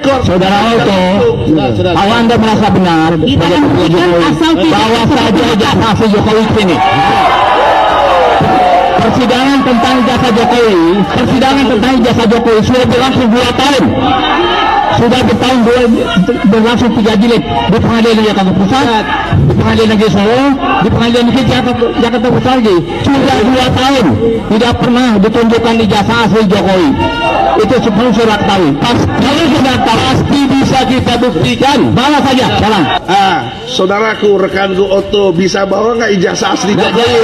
Saudara Oto, kalau Anda merasa benar bawa saja jasa Jokowi sini. Persidangan tentang jasa Jokowi sudah berlangsung 2 tahun. Sudah berlangsung 3 jilid di Pengadilan Jakarta Pusat, di Pengadilan Negeri Solo, di Pengadilan Negeri Jakarta Pusat lagi. Sudah 2 tahun tidak pernah ditunjukkan ijazah asli Jokowi. Itu sebelum surat tahu. Kalau sudah pasti bisa kita buktikan. Bawa saja, jalan. Saudaraku, rekanku Oto, bisa bawa nggak ijazah asli Jokowi?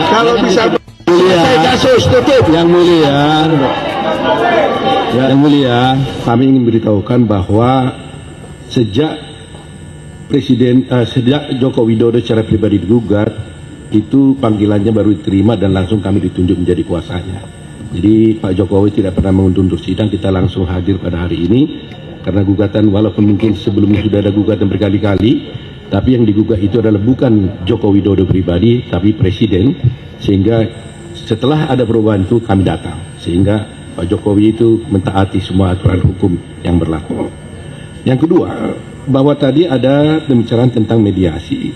Kalau bisa, saya kasus tutup. Yang mulia, kami ingin beritahukan bahwa sejak Joko Widodo secara pribadi digugat, itu panggilannya baru diterima dan langsung kami ditunjuk menjadi kuasanya. Jadi Pak Jokowi tidak pernah mengundur sidang, kita langsung hadir pada hari ini karena gugatan, walaupun mungkin sebelumnya sudah ada gugatan berkali-kali, tapi yang digugat itu adalah bukan Joko Widodo pribadi, tapi Presiden. Sehingga setelah ada perubahan itu kami datang, sehingga Pak Jokowi itu mentaati semua aturan hukum yang berlaku. Yang kedua, bahwa tadi ada pembicaraan tentang mediasi,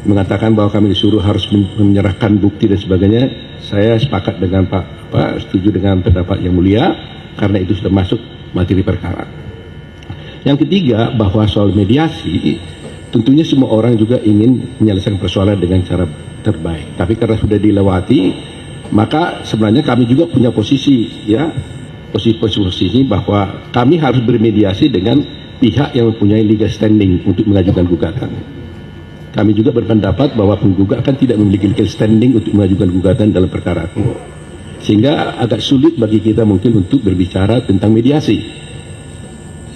mengatakan bahwa kami disuruh harus menyerahkan bukti dan sebagainya. Saya sepakat dengan Pak, setuju dengan pendapat yang mulia, karena itu sudah masuk materi perkara. Yang ketiga, bahwa soal mediasi, tentunya semua orang juga ingin menyelesaikan persoalan dengan cara terbaik. Tapi karena sudah dilewati, maka sebenarnya kami juga punya posisi, ya, posisi bahwa kami harus bermediasi dengan pihak yang mempunyai legal standing untuk mengajukan gugatan. Kami juga berpendapat bahwa penggugat kan tidak memiliki legal standing untuk mengajukan gugatan dalam perkara itu, sehingga agak sulit bagi kita mungkin untuk berbicara tentang mediasi.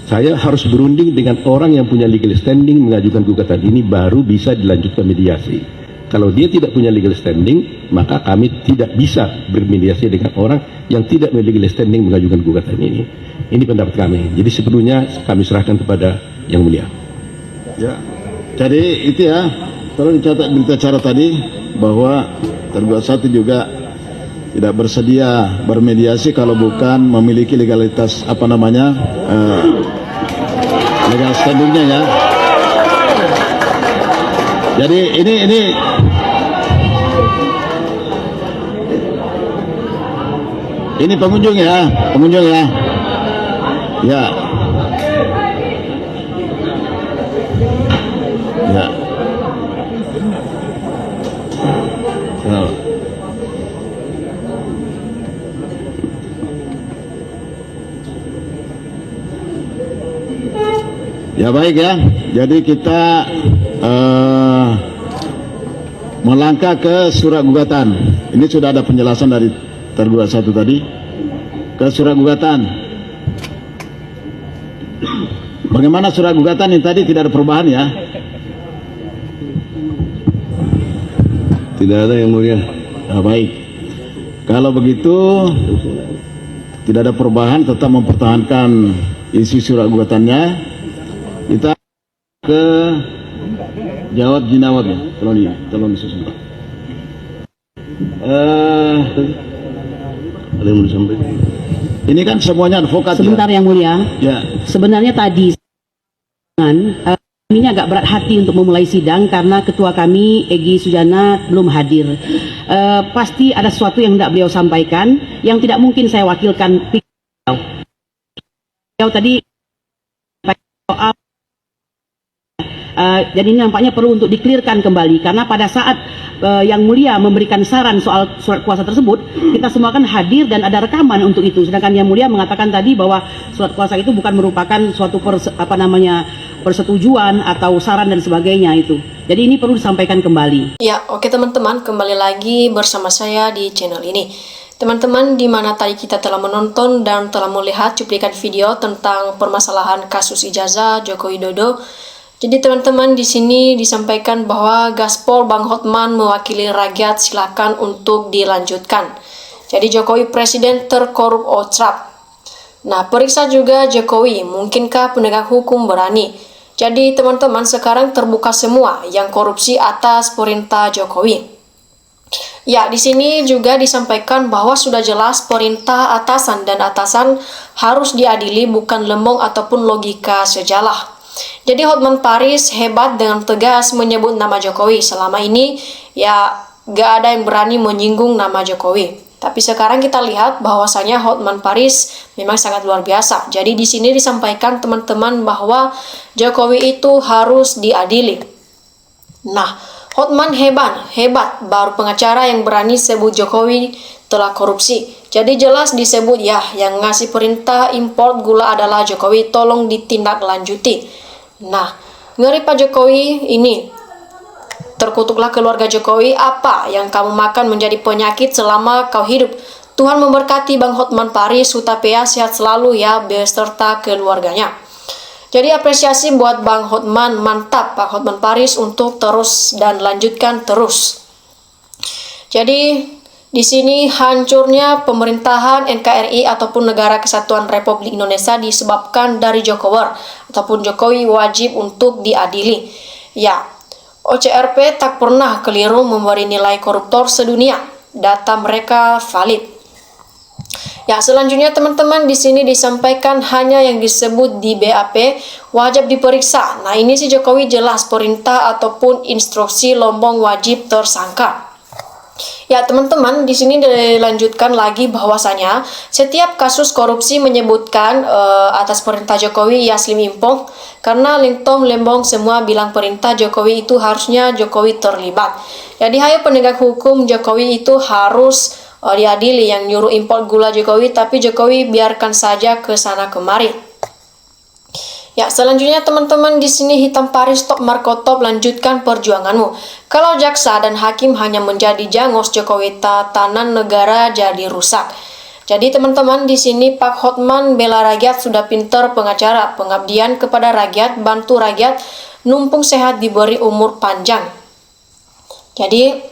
Saya harus berunding dengan orang yang punya legal standing mengajukan gugatan ini, baru bisa dilanjutkan mediasi. Kalau dia tidak punya legal standing, maka kami tidak bisa bermediasi dengan orang yang tidak memiliki legal standing mengajukan gugatan ini. Ini pendapat kami. Jadi sepenuhnya kami serahkan kepada Yang Mulia. Ya, jadi itu ya, tolong dicatat berita acara tadi bahwa tergugat 1 juga tidak bersedia bermediasi kalau bukan memiliki legalitas legal standingnya, ya. Jadi ini pengunjung ya, ya. Ya baik ya, jadi kita melangkah ke surat gugatan. Ini sudah ada penjelasan dari tergugat 1 tadi. Ke surat gugatan. Bagaimana surat gugatan ini tadi, tidak ada perubahan ya? Tidak ada, Yang Mulia. Ya, baik. Kalau begitu tidak ada perubahan, tetap mempertahankan isi surat gugatannya. Kita ke jawab jinawab ya, tolong disusun. Ada yang mau disampaikan? Ini kan semuanya advokat. Sebentar ya? Yang Mulia. Ya. Sebenarnya tadi ini agak berat hati untuk memulai sidang karena ketua kami Egy Sujana belum hadir. Pasti ada sesuatu yang tidak beliau sampaikan yang tidak mungkin saya wakilkan. Beliau tadi soal jadi ini nampaknya perlu untuk dikelirkan kembali, karena pada saat Yang Mulia memberikan saran soal surat kuasa tersebut, kita semua kan hadir dan ada rekaman untuk itu. Sedangkan Yang Mulia mengatakan tadi bahwa surat kuasa itu bukan merupakan suatu persetujuan atau saran dan sebagainya itu. Jadi ini perlu disampaikan kembali. Ya, oke teman-teman, kembali lagi bersama saya di channel ini. Teman-teman, di mana tadi kita telah menonton dan telah melihat cuplikan video tentang permasalahan kasus ijazah Joko Widodo. Jadi teman-teman, di sini disampaikan bahwa Gaspol Bang Hotman mewakili rakyat, silakan untuk dilanjutkan. Jadi Jokowi presiden terkorup Ocrap. Nah, periksa juga Jokowi, mungkinkah penegak hukum berani? Jadi teman-teman, sekarang terbuka semua yang korupsi atas perintah Jokowi. Ya, di sini juga disampaikan bahwa sudah jelas perintah atasan dan atasan harus diadili, bukan lembong ataupun logika sejalah. Jadi Hotman Paris hebat dengan tegas menyebut nama Jokowi. Selama ini ya gak ada yang berani menyinggung nama Jokowi. Tapi sekarang kita lihat bahwasanya Hotman Paris memang sangat luar biasa. Jadi di sini disampaikan teman-teman bahwa Jokowi itu harus diadili. Nah, Hotman hebat, baru pengacara yang berani sebut Jokowi telah korupsi. Jadi jelas disebut ya, yang ngasih perintah impor gula adalah Jokowi, tolong ditindaklanjuti. Nah, ngeri Pak Jokowi ini. Terkutuklah keluarga Jokowi, apa yang kamu makan menjadi penyakit selama kau hidup. Tuhan memberkati Bang Hotman Paris, Hutapea sehat selalu ya, beserta keluarganya. Jadi apresiasi buat Bang Hotman, mantap Pak Hotman Paris untuk terus dan lanjutkan terus. Jadi di sini hancurnya pemerintahan NKRI ataupun Negara Kesatuan Republik Indonesia disebabkan dari Jokowi ataupun Jokowi wajib untuk diadili. Ya, OCRP tak pernah keliru memberi nilai koruptor sedunia. Data mereka valid. Ya, selanjutnya teman-teman di sini disampaikan hanya yang disebut di BAP wajib diperiksa. Nah, ini si Jokowi jelas perintah ataupun instruksi lombong wajib tersangka. Ya, teman-teman di sini dilanjutkan lagi bahwasanya setiap kasus korupsi menyebutkan atas perintah Jokowi Yaslim Impong, karena Lingtom Lembong semua bilang perintah Jokowi itu harusnya Jokowi terlibat. Jadi hayo penegak hukum Jokowi itu harus diadili, yang nyuruh impor gula Jokowi, tapi Jokowi biarkan saja ke sana kemari. Ya, selanjutnya teman-teman di sini hitam Paris top Marco top, lanjutkan perjuanganmu. Kalau jaksa dan hakim hanya menjadi jangos, Jokowi tatanan negara jadi rusak. Jadi teman-teman di sini Pak Hotman bela rakyat, sudah pinter pengacara, pengabdian kepada rakyat, bantu rakyat, numpung sehat, diberi umur panjang. Jadi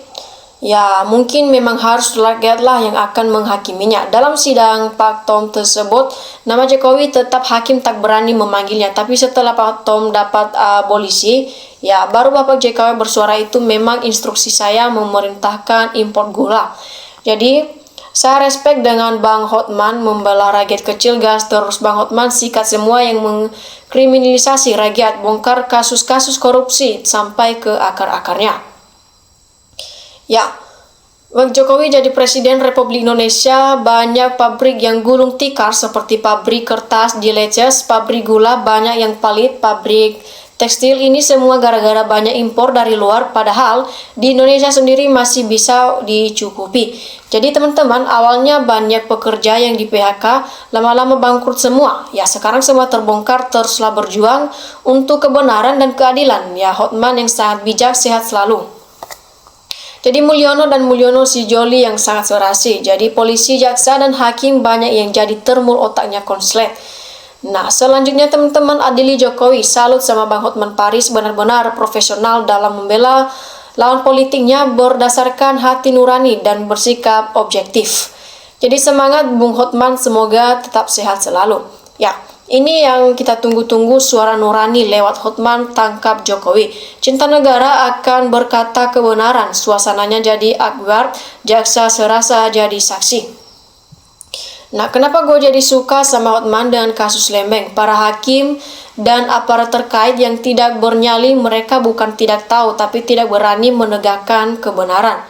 ya mungkin memang harus rakyatlah yang akan menghakiminya. Dalam sidang Pak Tom tersebut, nama Jokowi tetap hakim tak berani memanggilnya. Tapi setelah Pak Tom dapat abolisi, ya baru Bapak Jokowi bersuara, itu memang instruksi saya memerintahkan impor gula. Jadi saya respect dengan Bang Hotman membela rakyat kecil gas. Terus Bang Hotman sikat semua yang mengkriminalisasi rakyat, bongkar kasus-kasus korupsi sampai ke akar-akarnya. Ya, Bang Jokowi jadi Presiden Republik Indonesia, banyak pabrik yang gulung tikar seperti pabrik kertas di Leces, pabrik gula banyak yang palit, pabrik tekstil, ini semua gara-gara banyak impor dari luar, padahal di Indonesia sendiri masih bisa dicukupi. Jadi teman-teman, awalnya banyak pekerja yang di PHK, lama-lama bangkrut semua. Ya, sekarang semua terbongkar, teruslah berjuang untuk kebenaran dan keadilan. Ya, Hotman yang sangat bijak, sehat selalu. Jadi Mulyono dan Mulyono si Joli yang sangat serasi. Jadi polisi, jaksa, dan hakim banyak yang jadi termul otaknya konslet. Nah, selanjutnya teman-teman adili Jokowi. Salut sama Bang Hotman Paris, benar-benar profesional dalam membela lawan politiknya berdasarkan hati nurani dan bersikap objektif. Jadi semangat Bung Hotman, semoga tetap sehat selalu. Ya, ini yang kita tunggu-tunggu, suara nurani lewat Hotman tangkap Jokowi. Cinta negara akan berkata kebenaran, suasananya jadi akbar, jaksa serasa jadi saksi. Nah, kenapa gue jadi suka sama Hotman dengan kasus Lembeng? Para hakim dan aparat terkait yang tidak bernyali, mereka bukan tidak tahu, tapi tidak berani menegakkan kebenaran.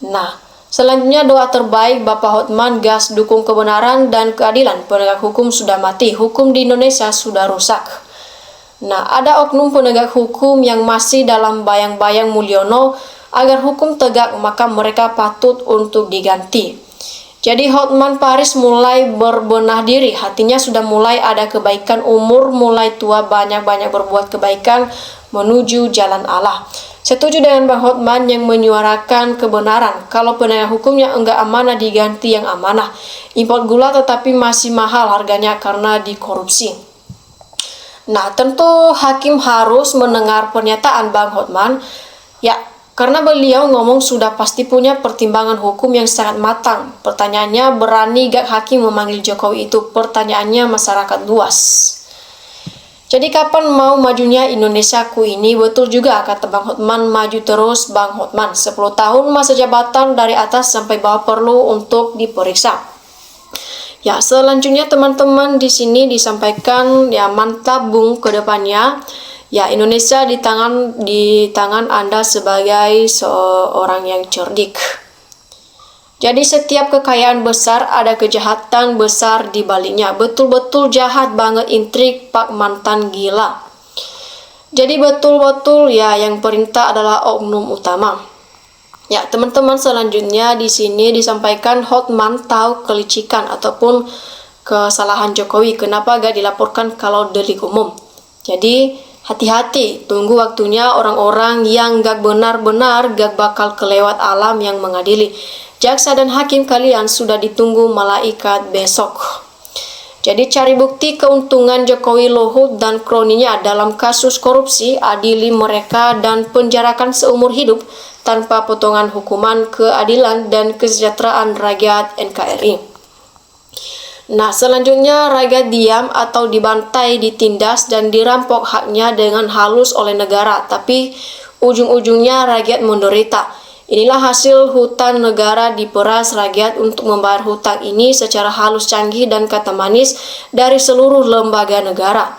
Nah, selanjutnya doa terbaik Bapak Hotman, gas dukung kebenaran dan keadilan. Penegak hukum sudah mati, hukum di Indonesia sudah rusak. Nah, ada oknum penegak hukum yang masih dalam bayang-bayang Mulyono agar hukum tegak, maka mereka patut untuk diganti. Jadi Hotman Paris mulai berbenah diri, hatinya sudah mulai ada kebaikan, umur mulai tua, banyak-banyak berbuat kebaikan menuju jalan Allah. Setuju dengan Bang Hotman yang menyuarakan kebenaran. Kalau penegak hukumnya enggak amanah, diganti yang amanah. Impor gula tetapi masih mahal harganya karena dikorupsi. Nah, tentu hakim harus mendengar pernyataan Bang Hotman. Ya, karena beliau ngomong sudah pasti punya pertimbangan hukum yang sangat matang. Pertanyaannya, berani gak hakim memanggil Jokowi itu? Pertanyaannya masyarakat luas. Jadi kapan mau majunya Indonesiaku ini? Betul juga kata Bang Hotman, maju terus Bang Hotman. 10 tahun masa jabatan dari atas sampai bawah perlu untuk diperiksa. Ya, selanjutnya teman-teman di sini disampaikan ya mantap Bung ke depannya. Ya, Indonesia di tangan Anda sebagai seorang yang cerdik. Jadi setiap kekayaan besar ada kejahatan besar di baliknya. Betul-betul jahat banget intrik Pak mantan gila. Jadi betul-betul ya yang perintah adalah oknum utama. Ya, teman-teman selanjutnya di sini disampaikan Hotman tahu kelicikan ataupun kesalahan Jokowi. Kenapa gak dilaporkan kalau delik umum? Jadi hati-hati, tunggu waktunya orang-orang yang gak benar-benar gak bakal kelewat alam yang mengadili. Jaksa dan hakim kalian sudah ditunggu malaikat besok. Jadi cari bukti keuntungan Jokowi, Luhut, dan kroninya dalam kasus korupsi, adili mereka dan penjarakan seumur hidup tanpa potongan hukuman, keadilan, dan kesejahteraan rakyat NKRI. Nah, selanjutnya rakyat diam atau dibantai, ditindas, dan dirampok haknya dengan halus oleh negara, tapi ujung-ujungnya rakyat menderita. Inilah hasil hutang negara diperas rakyat untuk membayar hutang ini secara halus, canggih, dan kata manis dari seluruh lembaga negara.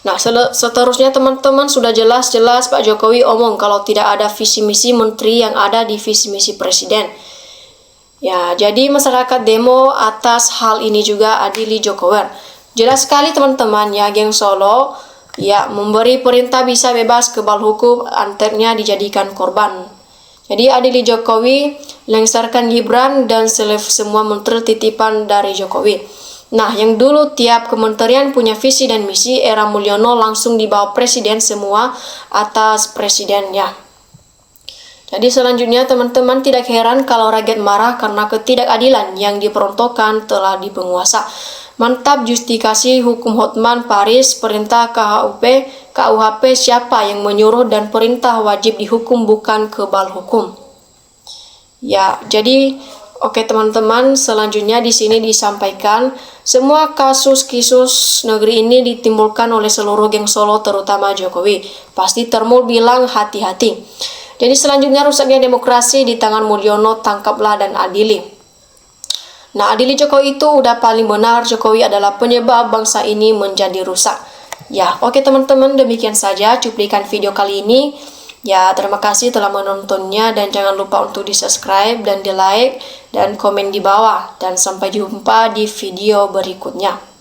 Nah, seterusnya teman-teman sudah jelas-jelas Pak Jokowi omong kalau tidak ada visi misi menteri yang ada di visi misi presiden. Ya, jadi masyarakat demo atas hal ini juga adili Jokowi. Jelas sekali teman-teman ya, geng Solo ya memberi perintah bisa bebas kebal hukum, anteknya dijadikan korban. Jadi adili Jokowi, lengsarkan Gibran dan semua menteri titipan dari Jokowi. Nah, yang dulu tiap kementerian punya visi dan misi, era Mulyono langsung dibawa presiden semua atas presiden ya. Jadi selanjutnya teman-teman tidak heran kalau rakyat marah karena ketidakadilan yang diperuntukkan telah dipenguasa. Mantap justifikasi hukum Hotman Paris, perintah KUHP siapa yang menyuruh dan perintah wajib dihukum bukan kebal hukum. Ya, jadi oke teman-teman, selanjutnya di sini disampaikan semua kasus-kisus negeri ini ditimbulkan oleh seluruh geng Solo terutama Jokowi. Pasti Termul bilang hati-hati. Jadi selanjutnya rusaknya demokrasi di tangan Mulyono, tangkaplah dan adili. Nah, adili Jokowi itu udah paling benar, Jokowi adalah penyebab bangsa ini menjadi rusak. Ya, oke teman-teman, demikian saja cuplikan video kali ini. Ya, terima kasih telah menontonnya dan jangan lupa untuk di-subscribe dan di-like dan komen di bawah. Dan sampai jumpa di video berikutnya.